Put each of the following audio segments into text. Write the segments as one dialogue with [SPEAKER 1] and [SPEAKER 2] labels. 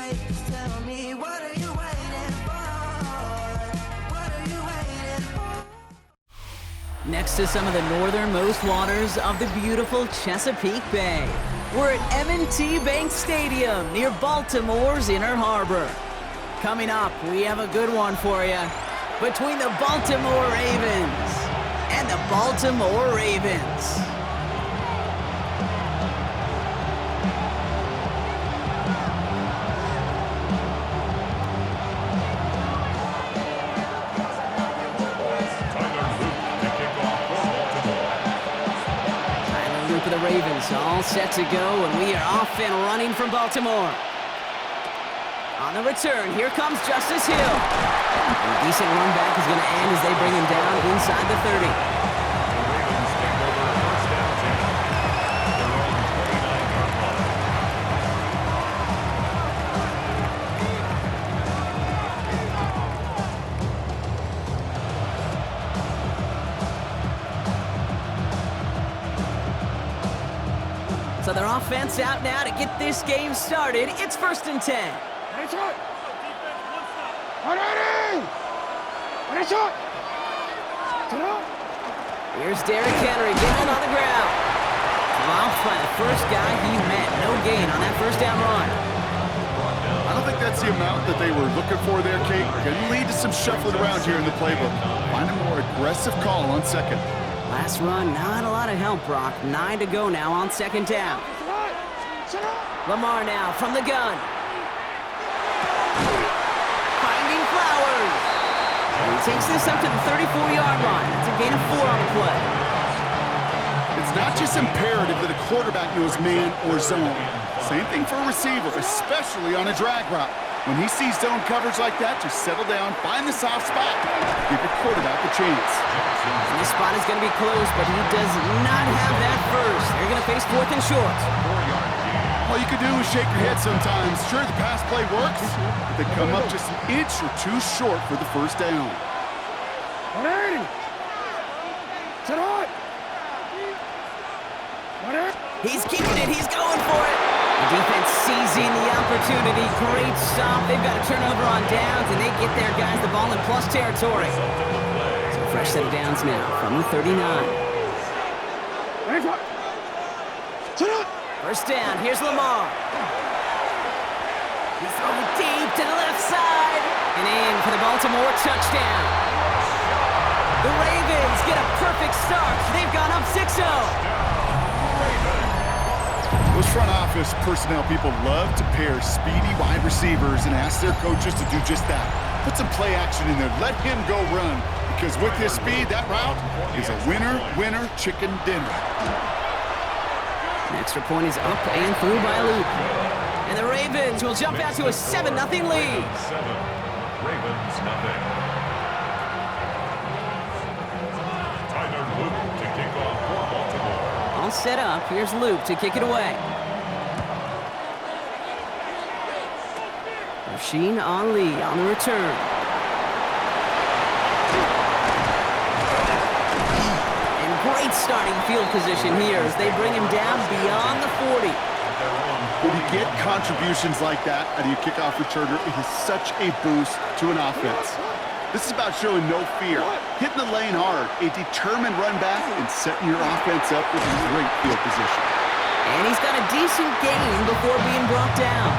[SPEAKER 1] tonight. Just tell me, what are you waiting for? What are you waiting for?
[SPEAKER 2] Next to some of the northernmost waters of the beautiful Chesapeake Bay, we're at M&T Bank Stadium near Baltimore's Inner Harbor. Coming up, we have a good one for you between the Baltimore Ravens and the Baltimore Ravens. For the Ravens, all set to go, and we are off and running from Baltimore. On the return, here comes Justice Hill. And a decent run back is going to end as they bring him down inside the 30.
[SPEAKER 3] The Ravens take over first down team. Their own 29-yard line.
[SPEAKER 2] So their offense out now to get this game started. It's 1st and 10. Here's Derrick Henry getting on the ground. Off by the first guy he met. No gain on that first down run.
[SPEAKER 4] I don't think that's the amount that they were looking for there, Kate. Can lead to some shuffling around here in the playbook. Find a more aggressive call on second.
[SPEAKER 2] Last run, not a lot of help, Brock. 9 to go now on 2nd down. Lamar now from the gun. Finding Flowers. And he takes this up to the 34-yard line. That's a gain of 4 on the play.
[SPEAKER 4] It's not just imperative that a quarterback knows man or zone. Same thing for a receiver, especially on a drag route. When he sees zone coverage like that, just settle down, find the soft spot, give your quarterback a chance.
[SPEAKER 2] And this spot is going to be close, but he does not have that first. They're going to face 4th and short.
[SPEAKER 4] All you can do is shake your head sometimes. Sure, the pass play works, but they come up just an inch or two short for the first down.
[SPEAKER 2] He's keeping it. He's going for it. The defense seizing the opportunity. Great stop. They've got a turnover on downs, and they get their guys the ball in plus territory. So a fresh set of downs now from the 39. First down. Here's Lamar. He's throwing deep to the left side. And in for the Baltimore touchdown. The Ravens get a perfect start. They've gone up 6-0.
[SPEAKER 4] Those front office personnel people love to pair speedy wide receivers and ask their coaches to do just that. Put some play action in there. Let him go run. Because with his speed, that route is a winner, chicken dinner.
[SPEAKER 2] An extra point is up and through by Luke. And the Ravens will jump out to a 7-0 lead.
[SPEAKER 3] 7, Ravens nothing. Tyler Luke to kick off for Baltimore.
[SPEAKER 2] All set up. Here's Luke to kick it away. Rasheen Ali on the return. And great starting field position here as they bring him down beyond the 40.
[SPEAKER 4] When you get contributions like that out of your kickoff returner, it is such a boost to an offense. This is about showing no fear, hitting the lane hard, a determined run back, and setting your offense up with great field position.
[SPEAKER 2] And he's got a decent gain before being brought down.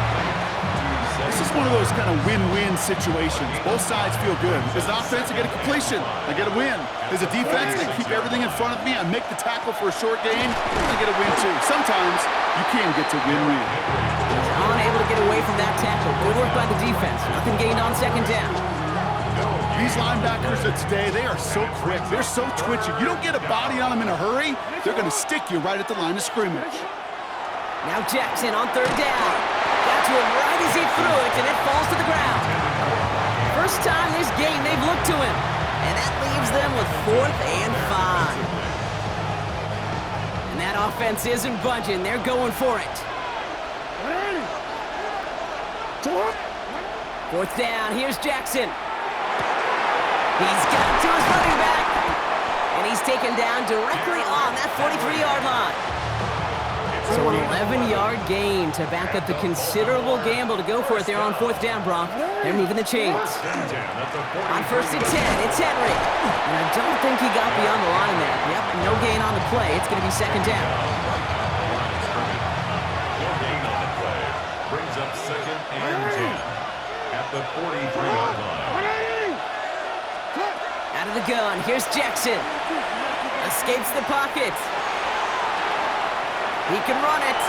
[SPEAKER 4] This is one of those kind of win-win situations. Both sides feel good. As an offense, I get a completion. I get a win. As a defense, I keep everything in front of me. I make the tackle for a short gain. I get a win, too. Sometimes you can get to win-win.
[SPEAKER 2] He's unable to get away from that tackle. Good work by the defense. Nothing gained on 2nd down.
[SPEAKER 4] These linebackers of today, they are so quick. They're so twitchy. You don't get a body on them in a hurry, they're going to stick you right at the line of scrimmage.
[SPEAKER 2] Now Jackson on 3rd down. Got to him right as he threw it, and it falls to the ground. First time this game they've looked to him. And that leaves them with 4th and 5. And that offense isn't budging. They're going for it. 4th down. Here's Jackson. He's got to his running back. And he's taken down directly on that 43-yard line. So an 11-yard gain to back up the considerable gamble to go for it there on 4th down, Brock. They're moving the chains. On 1st and 10, it's Henry. And I don't think he got beyond the line there. Yep, no gain on the play. It's going to be 2nd down.
[SPEAKER 3] No gain on the play. Brings up 2nd and 10 at the 43-yard line.
[SPEAKER 2] Out of the gun, here's Jackson. Escapes the pocket. He can run it.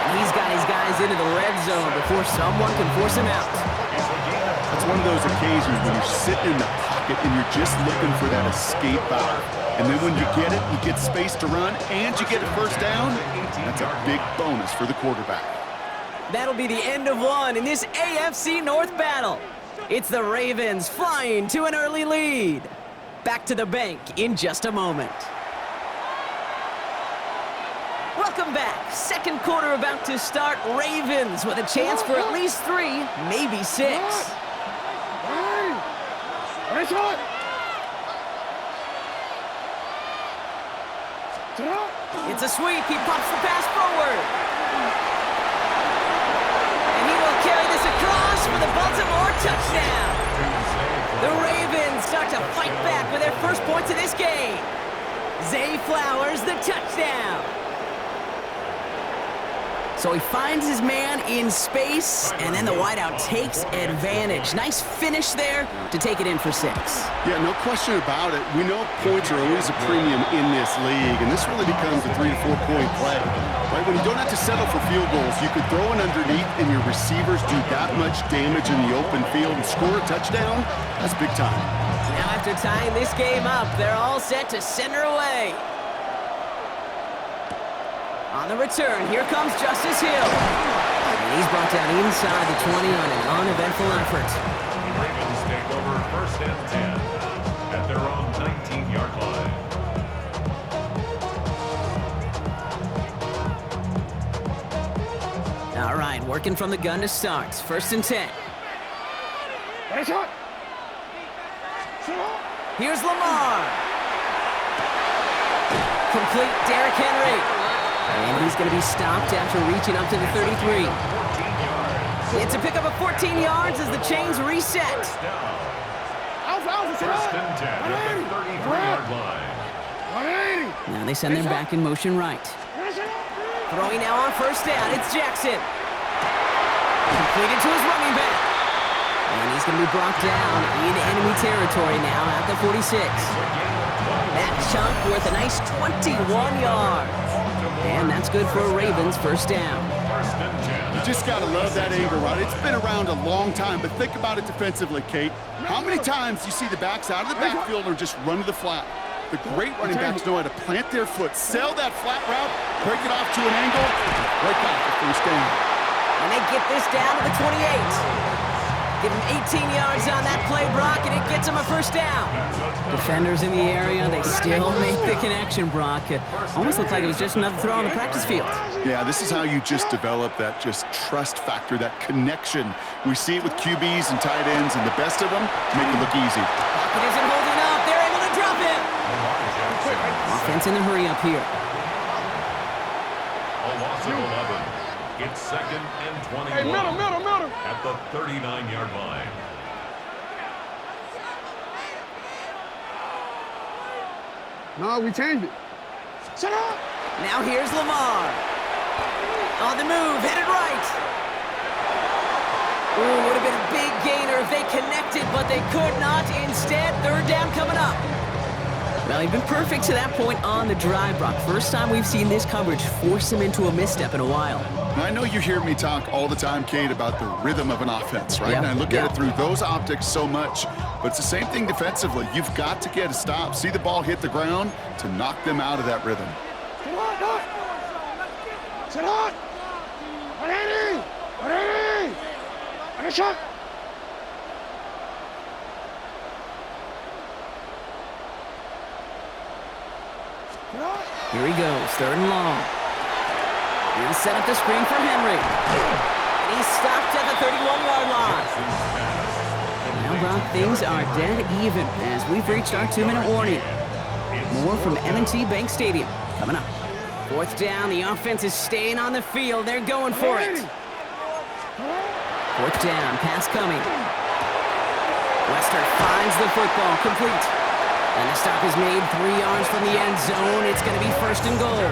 [SPEAKER 2] And he's got his guys into the red zone before someone can force him out.
[SPEAKER 4] It's one of those occasions when you're sitting in the pocket and you're just looking for that escape valve. And then when you get it, you get space to run, and you get a 1st down. That's a big bonus for the quarterback.
[SPEAKER 2] That'll be the end of one in this AFC North battle. It's the Ravens flying to an early lead. Back to the bank in just a moment. Welcome back. 2nd quarter about to start. Ravens with a chance for at least 3, maybe 6. It's a sweep. He pops the pass forward. And he will carry this across for the Baltimore touchdown. The Ravens start to fight back with their first points of this game. Zay Flowers, the touchdown. So he finds his man in space, and then the wideout takes advantage. Nice finish there to take it in for 6.
[SPEAKER 4] Yeah, no question about it. We know points are always a premium in this league, and this really becomes a 3 to 4 point play. Right? When you don't have to settle for field goals, you could throw it underneath, and your receivers do that much damage in the open field and score a touchdown. That's big time.
[SPEAKER 2] Now after tying this game up, they're all set to send her away. On the return, here comes Justice Hill. And he's brought down inside the 20 on an uneventful effort.
[SPEAKER 3] Ravens take over 1st and 10 at their own 19-yard line.
[SPEAKER 2] All right, working from the gun to start. 1st and 10. Here's Lamar. Complete Derrick Henry. And he's going to be stopped after reaching up to the 33. It's a pickup of 14 yards as the chains reset.
[SPEAKER 3] 1st and 10 at the 33-yard line.
[SPEAKER 2] Now they send them back in motion right. Throwing now on 1st down, it's Jackson. Completed to his running back. And he's going to be brought down in enemy territory now at the 46. That chunk worth a nice 21 yards. And that's good for a Ravens 1st down.
[SPEAKER 4] You just got to love that angle, right? It's been around a long time, but think about it defensively, Kate. How many times do you see the backs out of the backfield or just run to the flat? The great running backs know how to plant their foot, sell that flat route, break it off to an angle, break off the 1st down.
[SPEAKER 2] And they get this down to the 28. Give him 18 yards on that play, Brock, and it gets him a 1st down. Defenders in the area, they still make the connection, Brock. It almost looked like it was just another throw on the practice field.
[SPEAKER 4] Yeah, this is how you just develop that just trust factor, that connection. We see it with QBs and tight ends, and the best of them make it look easy.
[SPEAKER 2] Pocket isn't holding up. They're able to drop him. Offense in a hurry up here.
[SPEAKER 3] A loss of 11. It's 2nd and 21 at the 39-yard line.
[SPEAKER 5] No, we changed it. Shut up!
[SPEAKER 2] Now here's Lamar. On the move, headed right. Ooh, would have been a big gainer if they connected, but they could not. Instead, 3rd down coming up. Well, he's been perfect to that point on the drive, Brock. First time we've seen this coverage force him into a misstep in a while.
[SPEAKER 4] Now, I know you hear me talk all the time, Kate, about the rhythm of an offense, right?
[SPEAKER 2] Yep.
[SPEAKER 4] And I look at it through those optics so much, but it's the same thing defensively. You've got to get a stop, see the ball hit the ground to knock them out of that rhythm.
[SPEAKER 5] Sit on! Sit on! Ready! Ready! Ready, shot!
[SPEAKER 2] Here he goes, 3rd and long. He'll set up the screen for Henry. And he's stopped at the 31-yard line. Now, Brock, things are dead even as we've reached our 2-minute warning. More from M&T Bank Stadium coming up. Fourth down, the offense is staying on the field. They're going for it. Fourth down, pass coming. Wester finds the football, complete. And the stop is made 3 yards from the end zone. It's going to be first and goal.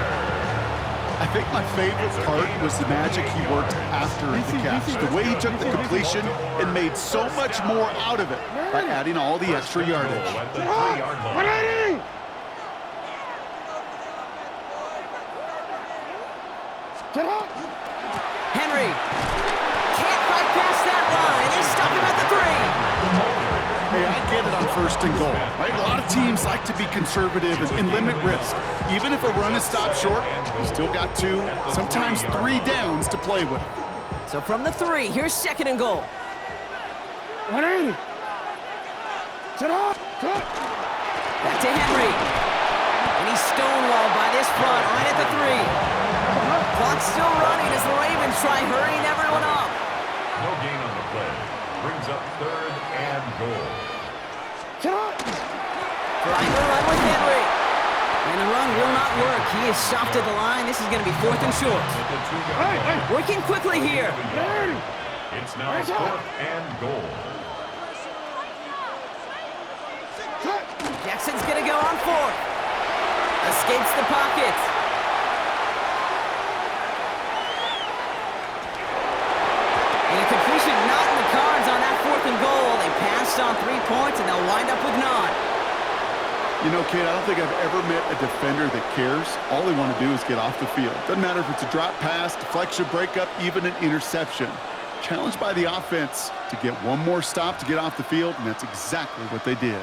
[SPEAKER 4] I think my favorite part was the magic he worked after the catch. The way he took the completion and made so much more out of it by adding all the extra yardage.
[SPEAKER 3] At the 3-yard line.
[SPEAKER 2] Henry can't fight past that line. They stop him at the 3.
[SPEAKER 4] Hey, I get it on first and goal, right? A lot of teams like to be conservative and limit risk. Even if a run is stopped short, you still got 2, sometimes 3 downs to play with.
[SPEAKER 2] So from the 3, here's second and goal. Back to Henry. And he's stonewalled by this front right at the 3. Clock's still running as the Ravens try hurrying everyone up.
[SPEAKER 3] No gain on the play. Brings up 3rd and goal.
[SPEAKER 2] Trying to run with Henry. And the run will not work. He is stopped at the line. This is going to be 4th and short.
[SPEAKER 3] At the 2-yard line.
[SPEAKER 2] Working quickly here.
[SPEAKER 3] It's now 4th and goal.
[SPEAKER 2] Jackson's going to go on 4th. Escapes the pocket. And a completion not in the cards on that 4th and goal. They passed on 3 points, and they'll wind up with none.
[SPEAKER 4] You know, kid, I don't think I've ever met a defender that cares. All they want to do is get off the field. Doesn't matter if it's a drop pass, deflection, breakup, even an interception. Challenged by the offense to get one more stop to get off the field, and that's exactly what they did.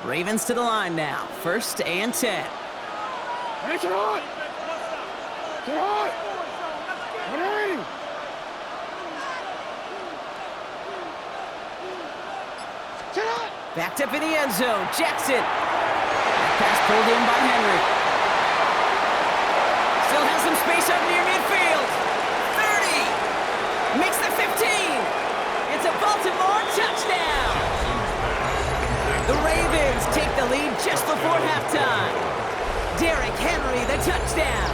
[SPEAKER 2] Ravens to the line now. 1st and 10. Backed up in the end zone. Jackson. That pass pulled in by Henry. Still has some space up near midfield. 30. Makes the 15. It's a Baltimore touchdown. The Ravens take the lead just before halftime. Derrick Henry, the touchdown.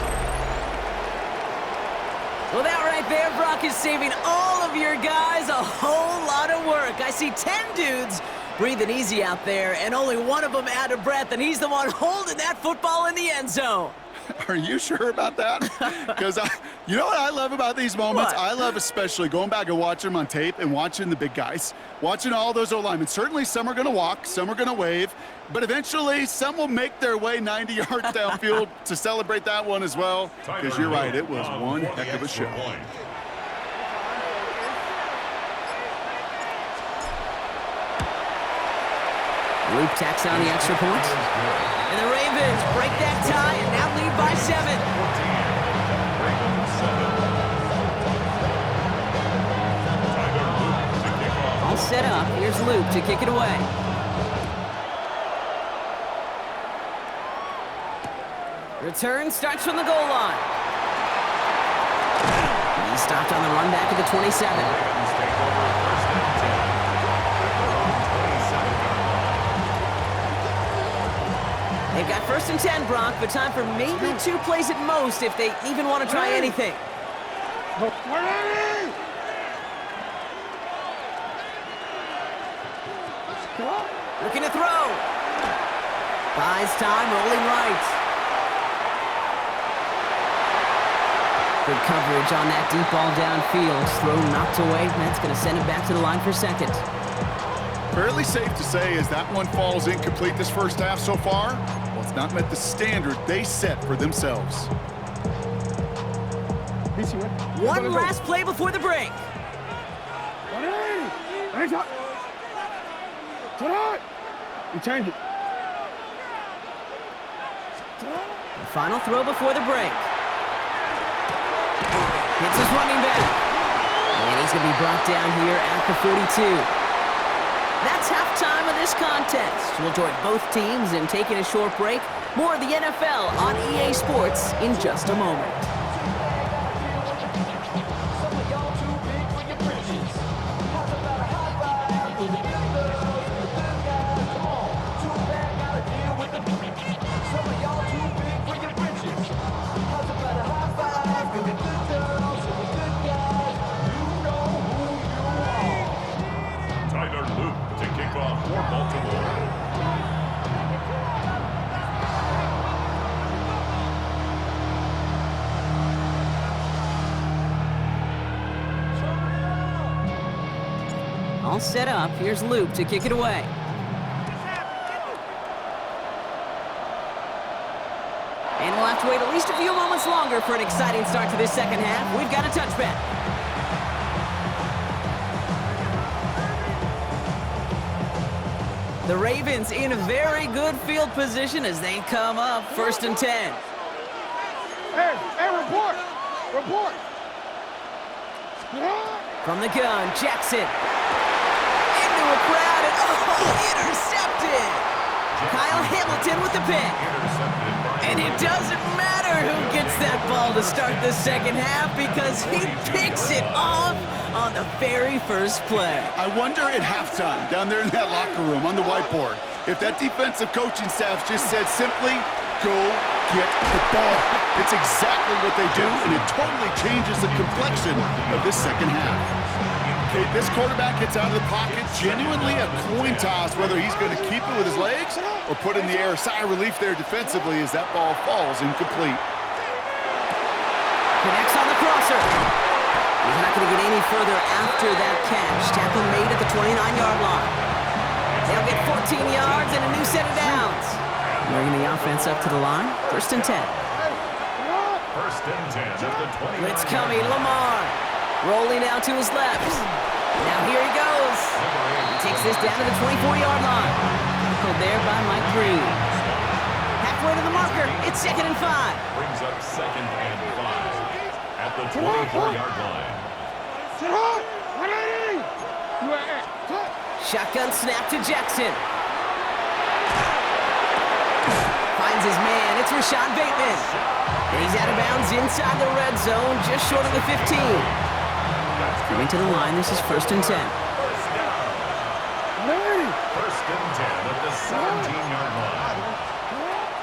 [SPEAKER 2] Well, that right there, Brock, is saving all of your guys a whole lot of work. I see 10 dudes breathing easy out there, and only one of them out of breath, and he's the one holding that football in the end zone.
[SPEAKER 4] Are you sure about that? Because you know what I love about these moments?
[SPEAKER 2] What?
[SPEAKER 4] I love especially going back and watching them on tape and watching the big guys, watching all those O-linemen. Certainly some are going to walk, some are going to wave, but eventually some will make their way 90 yards downfield to celebrate that one as well. Because you're right, it was one heck of a show.
[SPEAKER 2] Luke tacks on the extra point. And the Ravens break that tie and now lead by 7. All set up. Here's Luke to kick it away. Return starts from the goal line. He stopped on the run back at the 27. They've got 1st and 10, Brock, but time for maybe 2 plays at most if they even want to try anything. Looking to throw. Buys time, rolling right. Good coverage on that deep ball downfield. Throw knocked away. That's going to send him back to the line for 2nd.
[SPEAKER 4] Fairly safe to say as that one falls incomplete this first half so far, well, it's not met the standard they set for themselves.
[SPEAKER 2] One last play before the break.
[SPEAKER 5] You change it.
[SPEAKER 2] The final throw before the break. Hits his running back. And he's going to be brought down here at the 42. That's halftime of this contest. We'll join both teams in taking a short break. More of the NFL on EA Sports in just a moment. All set up. Here's Luke to kick it away. And we'll have to wait at least a few moments longer for an exciting start to this second half. We've got a touchback. The Ravens in a very good field position as they come up 1st and 10.
[SPEAKER 5] Hey, report! Report!
[SPEAKER 2] From the gun, Jackson. Into a crowd and intercepted! Kyle Hamilton with the pick. And it doesn't matter who gets that ball to start the second half because he picks it off on the very first play.
[SPEAKER 4] I wonder at halftime, down there in that locker room on the whiteboard, if that defensive coaching staff just said simply, go get the ball. It's exactly what they do, and it totally changes the complexion of this second half. Okay, this quarterback gets out of the pocket, genuinely a coin toss whether he's going to keep it with his legs or put in the air. Sigh of relief there defensively as that ball falls incomplete.
[SPEAKER 2] Connects on the crosser. He's not going to get any further after that catch. Tackle made at the 29-yard line. They'll get 14 yards and a new set of downs. Bringing the offense up to the line. 1st and 10.
[SPEAKER 3] 1st and 10 at the 20.
[SPEAKER 2] It's coming, Lamar. Rolling out to his left. Now here he goes. He takes this down to the 24-yard line. Tackled there by Mike Green. Halfway to the marker. It's 2nd and 5.
[SPEAKER 3] Brings up 2nd and 5 at the 24-yard line.
[SPEAKER 2] Shotgun snap to Jackson. Finds his man. It's Rashad Bateman. And he's out of bounds inside the red zone, just short of the 15. Coming to the line, this is 1st and 10.
[SPEAKER 3] 1st and 10 at the 17-yard line.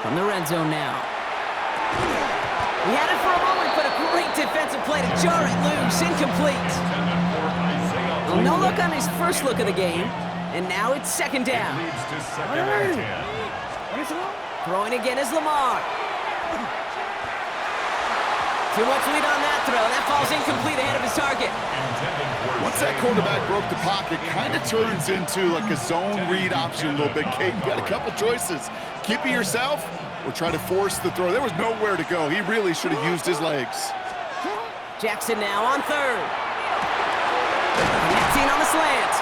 [SPEAKER 2] From the red zone now. He had it for a moment, but a great defensive play to jar it loose. Incomplete. Well, no look on his first look of the game, and now it's 2nd down.
[SPEAKER 3] Leads to 2nd and 10.
[SPEAKER 2] Throwing again is Lamar. Too much lead on that throw. That falls incomplete ahead of his target.
[SPEAKER 4] Once that quarterback broke the pocket, kind of turns into like a zone read option a little bit. Kate, you got a couple choices. Keep it yourself or try to force the throw. There was nowhere to go. He really should have used his legs.
[SPEAKER 2] Jackson now on 3rd. Connecting on the slant.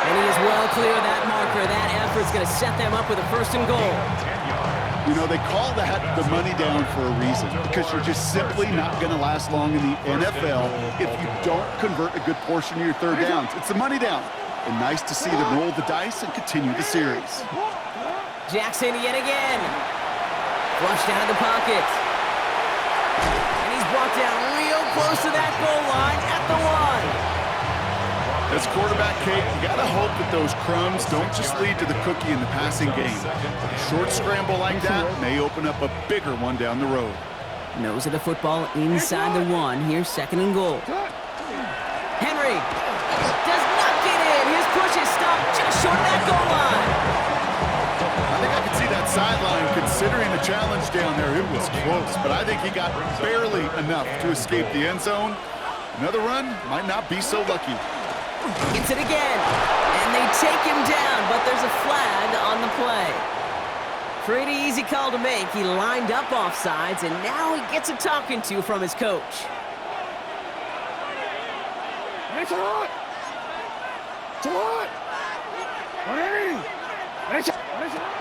[SPEAKER 2] And he is well clear of that marker. That effort's going to set them up with a 1st and goal.
[SPEAKER 4] You know, they call that the money down for a reason because you're just simply not going to last long in the NFL if you don't convert a good portion of your 3rd downs. It's the money down. And nice to see them roll the dice and continue the series.
[SPEAKER 2] Jackson yet again. Flushed out of the pocket. And he's brought down real close to that goal line at the 1.
[SPEAKER 4] As quarterback, Kate, you got to hope that those crumbs don't just lead to the cookie in the passing game. A short scramble like that may open up a bigger one down the road.
[SPEAKER 2] Nose of the football inside the 1. Here's 2nd and goal. Henry does not get in. His push is stopped just short of that goal line.
[SPEAKER 4] I think I can see that sideline considering the challenge down there. It was close, but I think he got barely enough to escape the end zone. Another run might not be so lucky.
[SPEAKER 2] Gets it again, and they take him down, but there's a flag on the play. Pretty easy call to make. He lined up offsides, and now he gets a talking to from his coach.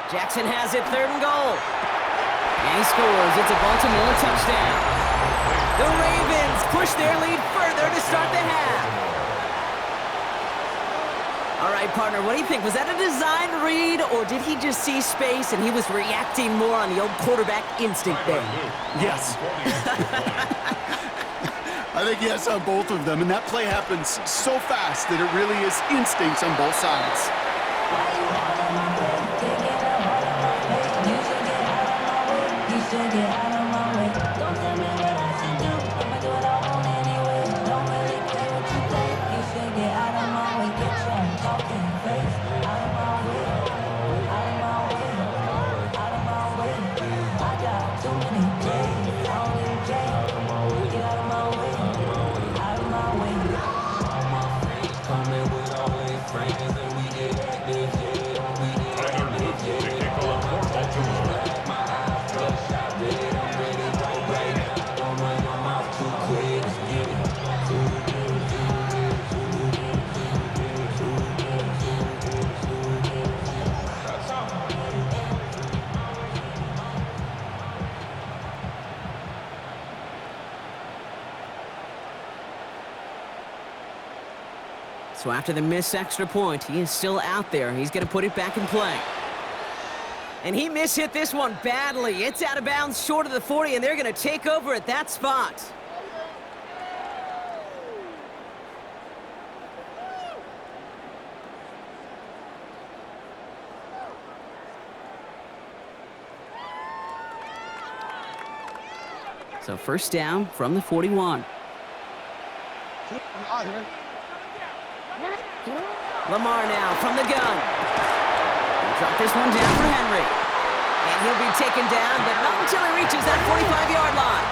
[SPEAKER 2] Jackson has it, 3rd and goal. And he scores. It's a Baltimore touchdown. The Ravens push their lead further to start the half. All right, partner, what do you think? Was that a design read, or did he just see space and he was reacting more on the old quarterback instinct there?
[SPEAKER 4] Yes. I think yes on both of them, and that play happens so fast that it really is instincts on both sides.
[SPEAKER 2] So after the missed extra point, he is still out there. He's going to put it back in play. And he mishit this one badly. It's out of bounds short of the 40, and they're going to take over at that spot. So first down from the 41. Lamar now from the gun. He'll drop this one down for Henry. And he'll be taken down, but not until he reaches that 45-yard line.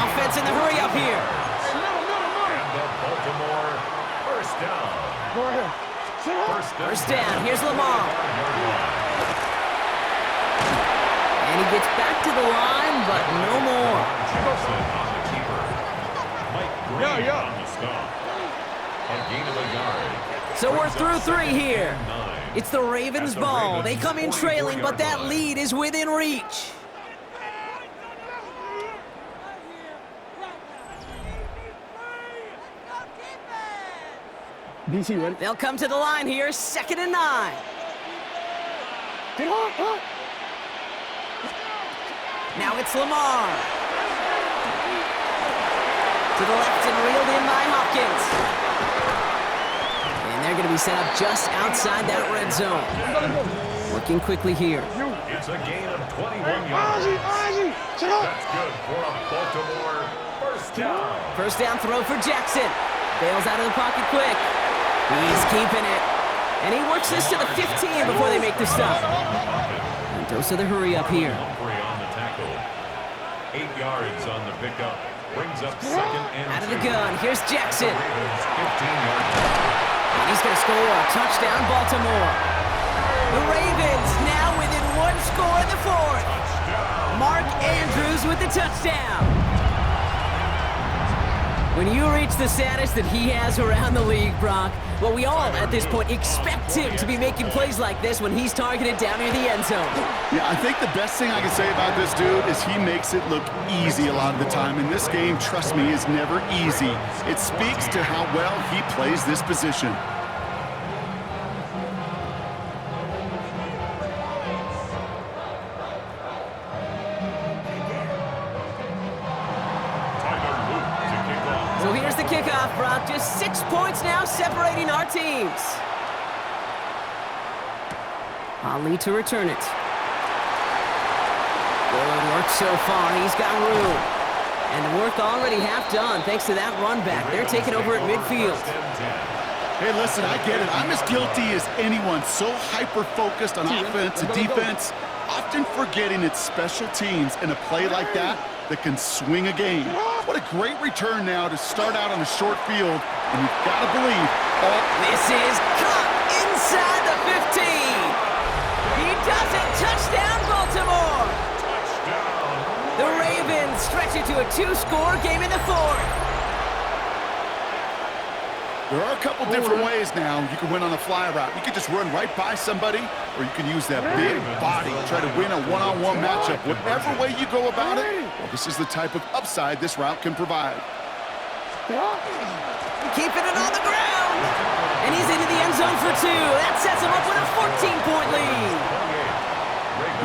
[SPEAKER 2] Offense in the hurry up here.
[SPEAKER 3] And the Baltimore first down.
[SPEAKER 2] First down, here's Lamar. And he gets back to the line, but no more.
[SPEAKER 3] Jackson on the keeper. Mike Green on the stop. A gain of a yard.
[SPEAKER 2] So we're through 3 here.
[SPEAKER 3] 9.
[SPEAKER 2] It's the Ravens' ball. They come in trailing, but that lead is within reach.
[SPEAKER 5] DC, ready?
[SPEAKER 2] They'll come to the line here, 2nd and 9. Now it's Lamar. To the left and reeled in by Hopkins. And they're going to be set up just outside that red zone. Working quickly here.
[SPEAKER 3] It's a gain of 21 yards. That's good for a Baltimore first down.
[SPEAKER 2] First down throw for Jackson. Bails out of the pocket quick. He's keeping it. And he works this to the 15 before they make the stop. And dose of the hurry up here.
[SPEAKER 3] Humphrey on the tackle. 8 yards on the pickup. Brings up 2nd and
[SPEAKER 2] Out of the
[SPEAKER 3] 2.
[SPEAKER 2] gun, here's Jackson.
[SPEAKER 3] Ravens 15-yard.
[SPEAKER 2] And he's going to score a touchdown, Baltimore. The Ravens now within 1 score in the 4th. Mark Andrews with the touchdown. When you reach the status that he has around the league, Brock, well, we all at this point expect him to be making plays like this when he's targeted down near the end zone.
[SPEAKER 4] Yeah, I think the best thing I can say about this dude is he makes it look easy a lot of the time. And this game, trust me, is never easy. It speaks to how well he plays this position.
[SPEAKER 2] So here's the kickoff, Brock. Just 6 points now separating our teams. Ali to return it. Good work so far. He's got room. And the work already half done thanks to that run back. They're taking over at midfield.
[SPEAKER 4] Hey, listen, I get it. I'm as guilty as anyone. So hyper-focused on offense and defense, often forgetting it's special teams in a play like that can swing a game. What a great return now to start out on a short field, and you've got to believe all...
[SPEAKER 2] This is caught inside the 15. He does it. Touchdown, Baltimore. The Ravens stretch it to a 2-score game in the 4th.
[SPEAKER 4] There are a couple different ways now. You can win on a fly route. You can just run right by somebody, or you can use that big body, try to win a one-on-one matchup. Whatever way you go about it, well, this is the type of upside this route can provide.
[SPEAKER 2] Keeping it on the ground. And he's into the end zone for 2. That sets him up with a 14-point lead.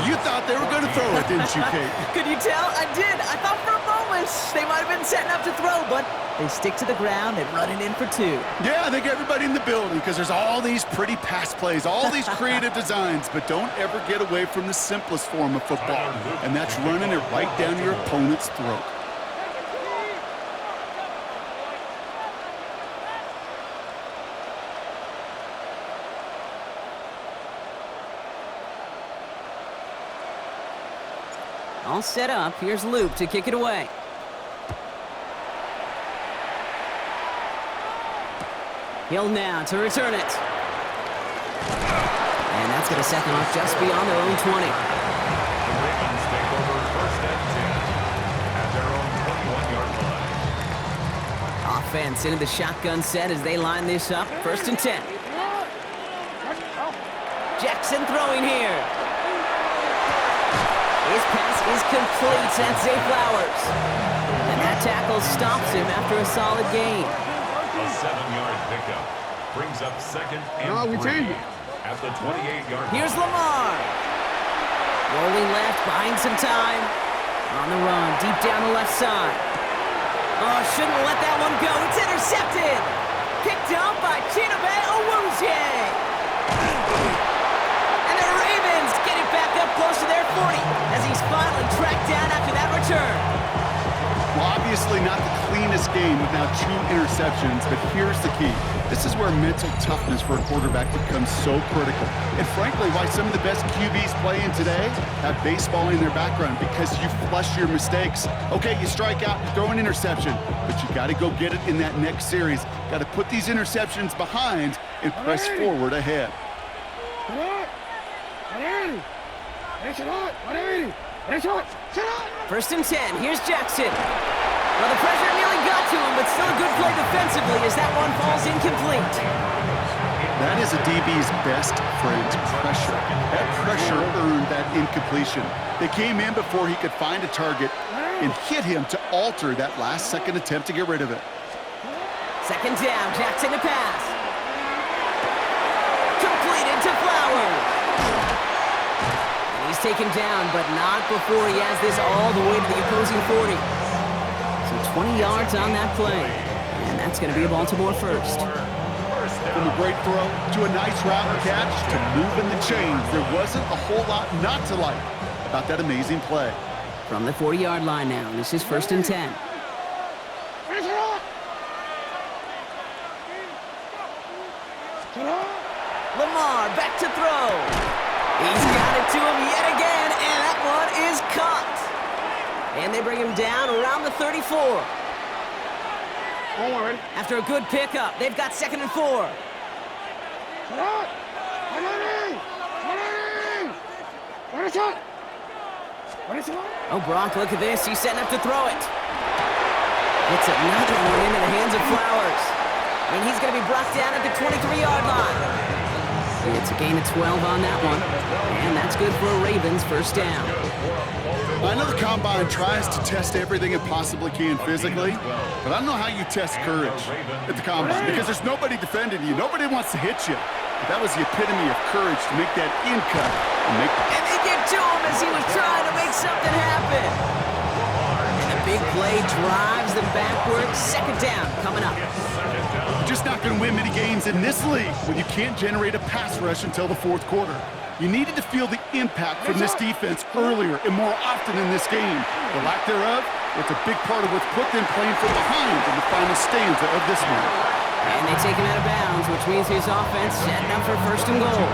[SPEAKER 4] You thought they were going to throw it, didn't you, Kate?
[SPEAKER 2] Could you tell? I did. I thought for a moment they might have been setting up to throw, but they stick to the ground and run it in for 2.
[SPEAKER 4] Yeah, I think everybody in the building, because there's all these pretty pass plays, all these creative designs, but don't ever get away from the simplest form of football, and that's running it right down your opponent's throat.
[SPEAKER 2] All set up. Here's Luke to kick it away. Hill now to return it. And that's going to set them up just beyond their own 20.
[SPEAKER 3] The Ravens take over 1st and 10 at their own 21-yard line.
[SPEAKER 2] Offense into the shotgun set as they line this up. 1st and 10. Jackson throwing here. His pass is complete. That's Zay Flowers. And that tackle stops him after a solid gain.
[SPEAKER 3] A 7-yard pickup. Brings up second and
[SPEAKER 5] No, we
[SPEAKER 3] 3
[SPEAKER 5] changed it.
[SPEAKER 3] at the 28-yard line.
[SPEAKER 2] Here's Lamar. Rolling left, buying some time. On the run, deep down the left side. Oh, shouldn't let that one go. It's intercepted. Picked up by Chidobe Awuzie. And the Ravens get it back up close to their 40 as he's finally tracked down after that return.
[SPEAKER 4] Well, obviously not the cleanest game with now 2 interceptions, but here's the key. This is where mental toughness for a quarterback becomes so critical. And frankly, why some of the best QBs playing today have baseball in their background, because you flush your mistakes. Okay, you strike out, you throw an interception, but you got to go get it in that next series. Got to put these interceptions behind and press forward ahead.
[SPEAKER 2] First and 10, here's Jackson. Well, the pressure nearly got to him, but still a good play defensively as that one falls incomplete.
[SPEAKER 4] That is a DB's best friend, pressure. That pressure earned that incompletion. They came in before he could find a target and hit him to alter that last-second attempt to get rid of it.
[SPEAKER 2] Second down, Jackson to pass. Completed to Flowers. And he's taken down, but not before he has this all the way to the opposing 40. So 20 yards on that play. And that's going to be a Baltimore first.
[SPEAKER 4] From a great throw to a nice route and catch to moving the chains, there wasn't a whole lot not to like about that amazing play.
[SPEAKER 2] From the 40-yard line now, this is first and 10. Lamar back to throw. He's got it to him yet again, and that one is caught. And they bring him down around the 34. After a good pickup, they've got second and 4. Oh, Brock, look at this. He's setting up to throw it. It's another one into the hands of Flowers. And he's going to be brought down at the 23-yard line. It's a gain of 12 on that one. And that's good for a Ravens first down.
[SPEAKER 4] I know the Combine tries to test everything it possibly can physically, but I don't know how you test courage at the Combine, because there's nobody defending you. Nobody wants to hit you. But that was the epitome of courage to make that in cut and make the...
[SPEAKER 2] And they get to him as he was trying to make something happen. And the big play drives them backwards. Second down coming up.
[SPEAKER 4] You're just not going to win many games in this league when you can't generate a pass rush until the fourth quarter. You needed to feel the impact from this defense earlier and more often in this game. The lack thereof, it's a big part of what's put them playing from behind in the final stanza of this one.
[SPEAKER 2] And they take him out of bounds, which means his offense setting up for first and goal.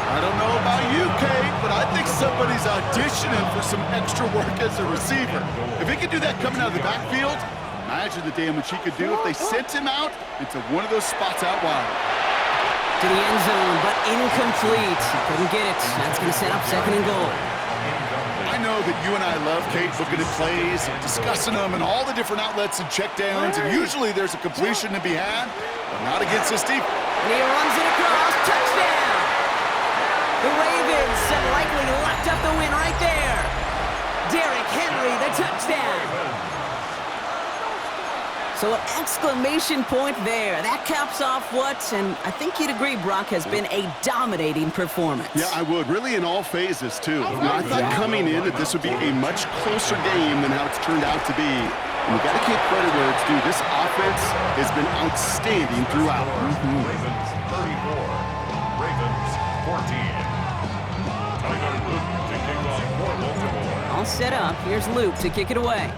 [SPEAKER 4] I don't know about you, Kate, but I think somebody's auditioning for some extra work as a receiver. If he could do that coming out of the backfield, imagine the damage he could do if they sent him out into one of those spots out wide.
[SPEAKER 2] To the end zone, but incomplete. Couldn't get it. That's going to set up second and goal.
[SPEAKER 4] I know that you and I love Kate looking at plays, discussing them in all the different outlets and checkdowns, and usually there's a completion to be had, but not against this defense.
[SPEAKER 2] And he runs it across. Touchdown! The Ravens have likely locked up the win right there. Derrick Henry, the touchdown. So an exclamation point there. That caps off what, and I think you'd agree, Brock, has been a dominating performance.
[SPEAKER 4] Yeah, I would. Really in all phases, too. I thought coming in that this would be a much closer game than how it's turned out to be. And we got to give credit where it's due. This offense has been outstanding throughout.
[SPEAKER 3] Ravens 34, Ravens 14. Tyler Luke to kick off for Baltimore.
[SPEAKER 2] All set up. Here's Luke to kick it away.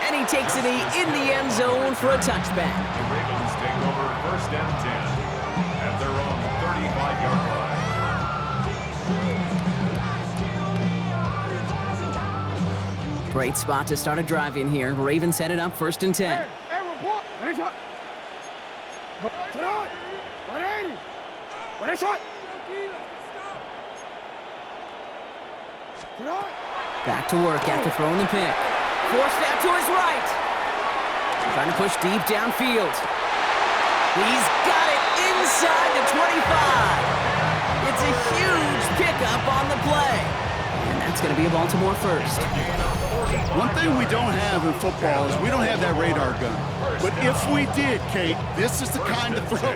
[SPEAKER 2] And he takes it in the end zone for a touchback.
[SPEAKER 3] The Ravens take over first and 10 at their own 35-yard line.
[SPEAKER 2] Great spot to start a drive in here. Ravens headed up first and 10. Back to work after throwing the pick. Forced out to his right. Trying to push deep downfield. He's got it inside the 25. It's a huge pickup on the play. And that's it's going to be a Baltimore first.
[SPEAKER 4] One thing we don't have in football is we don't have that radar gun. But if we did, Kate, this is the kind of throw,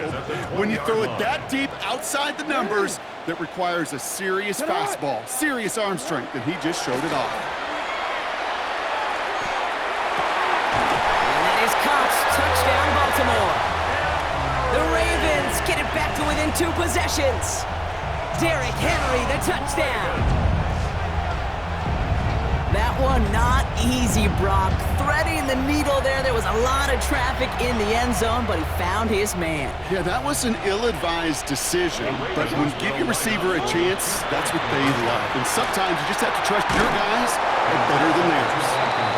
[SPEAKER 4] when you throw it that deep outside the numbers, that requires a serious fastball, serious arm strength, and he just showed it off.
[SPEAKER 2] And that is caught. Touchdown, Baltimore. The Ravens get it back to within 2 possessions. Derrick Henry, the touchdown. That one not easy, Brock. Threading the needle there. There was a lot of traffic in the end zone, but he found his man.
[SPEAKER 4] Yeah, that was an ill-advised decision, but when you give your receiver a chance, that's what they love. And sometimes you just have to trust your guys are better than theirs.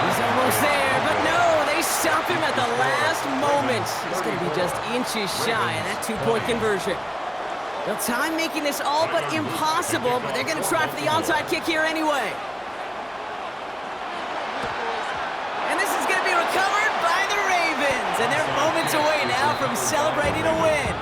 [SPEAKER 2] He's almost there, but no, they stop him at the last moment. He's going to be just inches shy of that 2-point conversion. They'll time making this all but impossible, but they're going to try for the onside kick here anyway. Recovered by the Ravens, and they're moments away now from celebrating a win.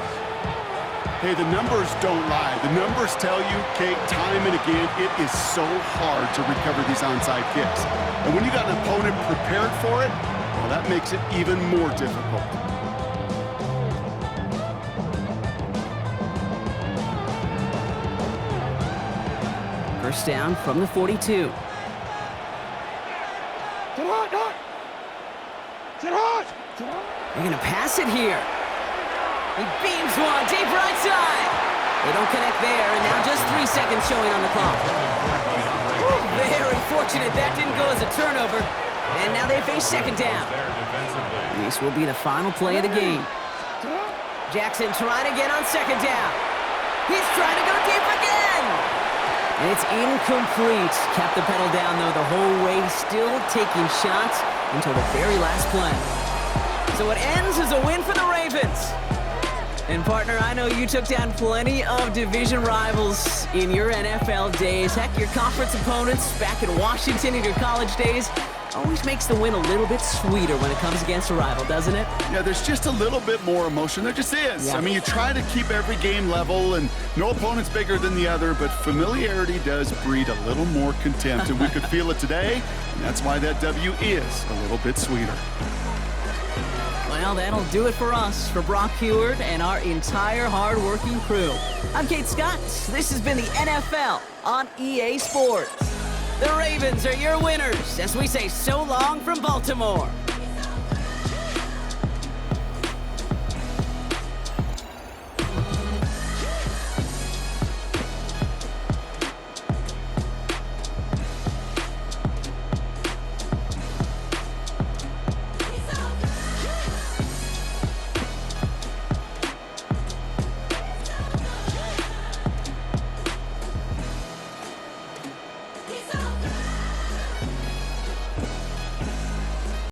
[SPEAKER 4] Hey, the numbers don't lie. The numbers tell you, Kate, time and again, it is so hard to recover these onside kicks. And when you got an opponent prepared for it, well, that makes it even more difficult.
[SPEAKER 2] First down from the 42. They're going to pass it here. He beams one, deep right side. They don't connect there, and now just 3 seconds showing on the clock. Very fortunate that didn't go as a turnover. And now they face second down. This will be the final play of the game. Jackson trying again on second down. He's trying to go deep again. And it's incomplete. Kept the pedal down, though, the whole way, still taking shots until the very last play. So it ends as a win for the Ravens. And partner, I know you took down plenty of division rivals in your NFL days. Heck, your conference opponents back in Washington in your college days. Always makes the win a little bit sweeter when it comes against a rival, doesn't it?
[SPEAKER 4] Yeah, there's just a little bit more emotion. There just is.
[SPEAKER 2] Yeah.
[SPEAKER 4] I mean, you try to keep every game level, and no opponent's bigger than the other, but familiarity does breed a little more contempt, and we could feel it today, and that's why that W is a little bit sweeter.
[SPEAKER 2] Well, that'll do it for us, for Brock Heward and our entire hard-working crew. I'm Kate Scott. This has been the NFL on EA Sports. The Ravens are your winners as we say so long from Baltimore.